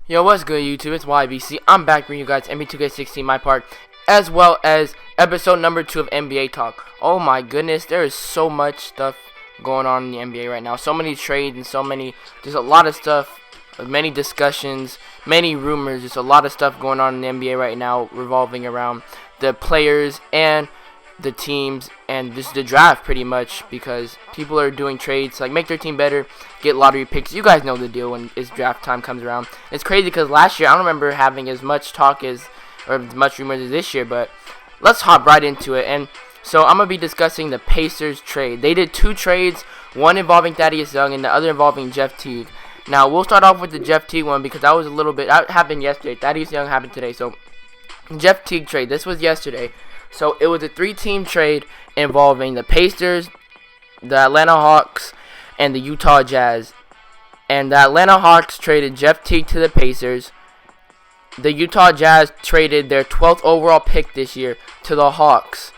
Yo, what's good, YouTube? It's YBC. I'm back bringing you guys NBA 2K16 my part, as well as episode number 2 of NBA Talk. Oh my goodness, there is so much stuff going on in the NBA right now. So many trades and just a lot of stuff, many discussions, many rumors. Just a lot of stuff going on in the NBA right now revolving around the players and the teams and just the draft pretty much, because people are doing trades to, like, make their team better, get lottery picks. You guys know the deal when it's draft time comes around. It's crazy because last year I don't remember having as much talk or as much rumors as this year, but let's hop right into it. And so I'm going to be discussing the Pacers trade. They did 2 trades, one involving Thaddeus Young and the other involving Jeff Teague. Now we'll start off with the Jeff Teague one because that happened yesterday. Thaddeus Young happened today. So Jeff Teague trade, this was yesterday. So it was a 3-team trade involving the Pacers, the Atlanta Hawks, and the Utah Jazz. And the Atlanta Hawks traded Jeff Teague to the Pacers. The Utah Jazz traded their 12th overall pick this year to the Hawks.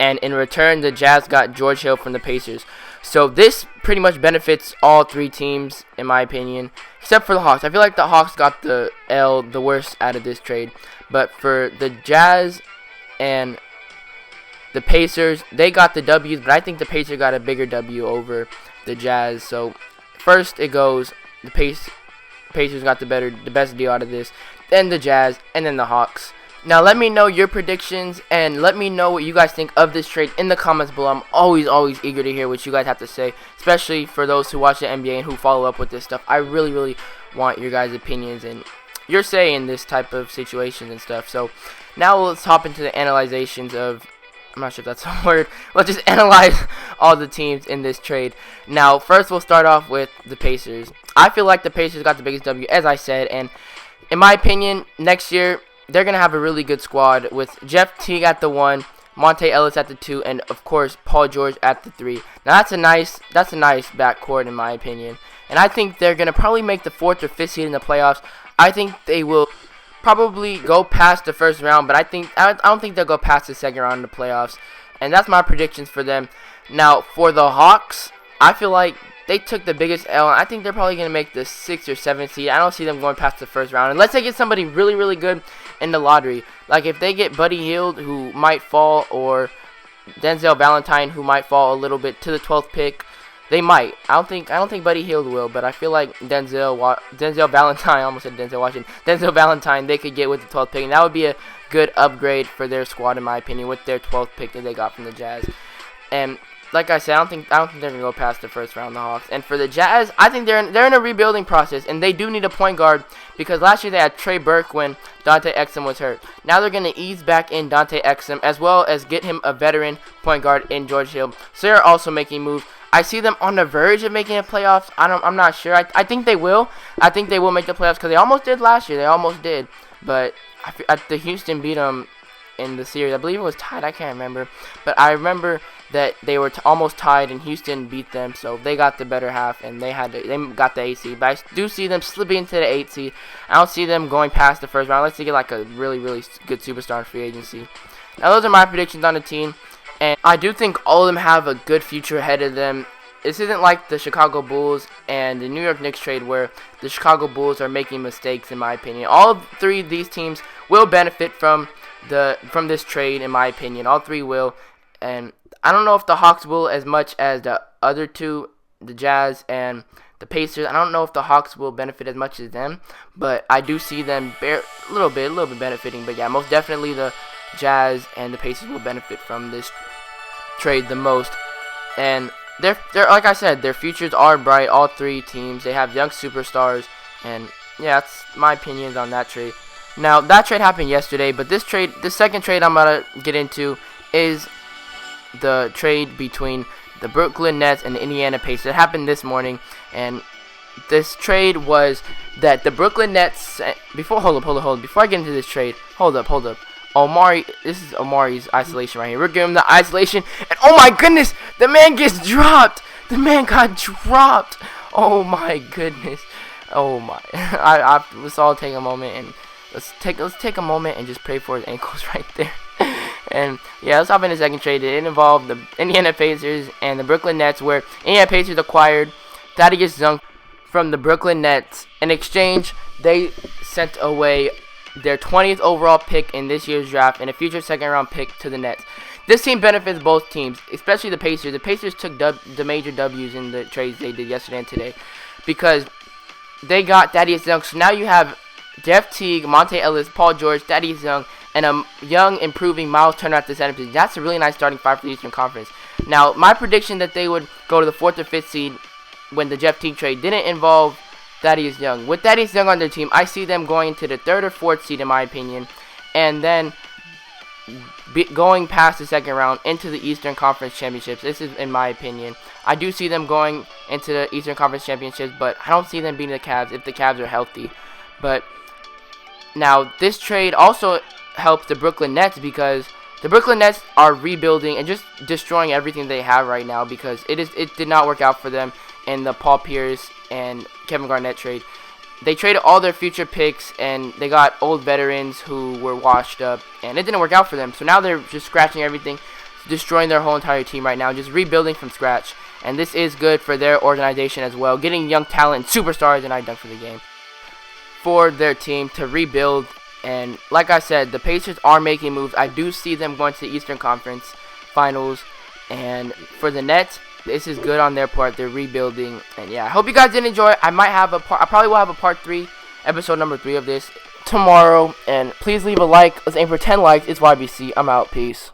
And in return, the Jazz got George Hill from the Pacers. So this pretty much benefits all 3 teams, in my opinion, except for the Hawks. I feel like the Hawks got the worst out of this trade. But for the Jazz and the Pacers, they got the W's, but I think the Pacers got a bigger W over the Jazz. So first it goes, the Pacers got the best deal out of this, then the Jazz, and then the Hawks. Now let me know your predictions, and let me know what you guys think of this trade in the comments below. I'm always eager to hear what you guys have to say, especially for those who watch the NBA and who follow up with this stuff. I really want your guys' opinions and your say in this type of situations and stuff. So now let's hop into the analyzations of, I'm not sure if that's a word. Let's just analyze all the teams in this trade. Now, first we'll start off with the Pacers. I feel like the Pacers got the biggest W, as I said, and in my opinion, next year they're going to have a really good squad with Jeff Teague at the 1, Monte Ellis at the 2, and of course Paul George at the 3. Now that's a nice backcourt in my opinion. And I think they're going to probably make the 4th or 5th seed in the playoffs. I think they will probably go past the first round, but I don't think they'll go past the second round in the playoffs. And that's my predictions for them. Now, for the Hawks, I feel like they took the biggest L, and I think they're probably going to make the 6th or 7th seed. I don't see them going past the first round unless they get somebody really good in the lottery. Like if they get Buddy Hield, who might fall, or Denzel Valentine, who might fall a little bit to the 12th pick. They might. I don't think Buddy Hield will, but I feel like Denzel Valentine, I almost said Denzel Washington. Denzel Valentine, they could get with the 12th pick, and that would be a good upgrade for their squad, in my opinion, with their 12th pick that they got from the Jazz. And like I said, I don't think they're gonna go past the first round, the Hawks. And for the Jazz, I think they're in a rebuilding process, and they do need a point guard because last year they had Trey Burke when Dante Exum was hurt. Now they're gonna ease back in Dante Exum as well as get him a veteran point guard in George Hill. So they're also making moves. I see them on the verge of making the playoffs. I'm not sure. I think they will. I think they will make the playoffs because they almost did last year. They almost did, but the Houston beat them in the series. I believe it was tied. I can't remember, but I remember that they were almost tied and Houston beat them, so they got the better half and they got the 8th seed. But I do see them slipping into the 8th seed. I don't see them going past the first round unless they get like a really good superstar in free agency. Now those are my predictions on the team. And I do think all of them have a good future ahead of them. This isn't like the Chicago Bulls and the New York Knicks trade where the Chicago Bulls are making mistakes, in my opinion. All 3 of these teams will benefit from this trade, in my opinion. All 3 will. And I don't know if the Hawks will as much as the other 2, the Jazz and the Pacers. I don't know if the Hawks will benefit as much as them, but I do see them a little bit benefiting. But yeah, most definitely the Jazz and the Pacers will benefit from this trade the most. And they're like I said, their futures are bright. All 3 teams, they have young superstars, and yeah, that's my opinions on that trade. Now that trade happened yesterday, but this second trade I'm about to get into is the trade between the Brooklyn Nets and the Indiana Pacers. It happened this morning, and this trade was that the Brooklyn Nets. Before I get into this trade, hold up. Omari, this is Omari's isolation right here. We're giving him the isolation, and oh my goodness, the man gets dropped. The man got dropped. Oh my goodness. Oh my. Let's all take a moment and let's take a moment and just pray for his ankles right there. And yeah, let's hop in the second trade. It involved the Indiana Pacers and the Brooklyn Nets, where Indiana Pacers acquired Thaddeus Young from the Brooklyn Nets. In exchange, they sent away their 20th overall pick in this year's draft and a future second-round pick to the Nets. This team benefits both teams, especially the Pacers. The Pacers took the major W's in the trades they did yesterday and today because they got Thaddeus Young. So now you have Jeff Teague, Monte Ellis, Paul George, Thaddeus Young, and a young, improving Miles Turner at the center position. That's a really nice starting five for the Eastern Conference. Now, my prediction that they would go to the 4th or 5th seed when the Jeff Teague trade didn't involve Thaddeus Young. With Thaddeus Young on their team, I see them going to the 3rd or 4th seed, in my opinion, and then going past the second round into the Eastern Conference Championships. This is in my opinion. I do see them going into the Eastern Conference Championships, but I don't see them beating the Cavs if the Cavs are healthy. But now this trade also helps the Brooklyn Nets because the Brooklyn Nets are rebuilding and just destroying everything they have right now because it did not work out for them in the Paul Pierce and Kevin Garnett trade. They traded all their future picks, and they got old veterans who were washed up, and it didn't work out for them. So now they're just scratching everything, destroying their whole entire team right now, just rebuilding from scratch. And this is good for their organization as well, getting young talent, superstars, and I dunk for the game, for their team to rebuild. And like I said, the Pacers are making moves. I do see them going to the Eastern Conference Finals. And for the Nets, this is good on their part. They're rebuilding. And yeah, I hope you guys did enjoy. I probably will have a part 3, episode number 3 of this tomorrow. And please leave a like. Let's aim for 10 likes. It's YBC. I'm out. Peace.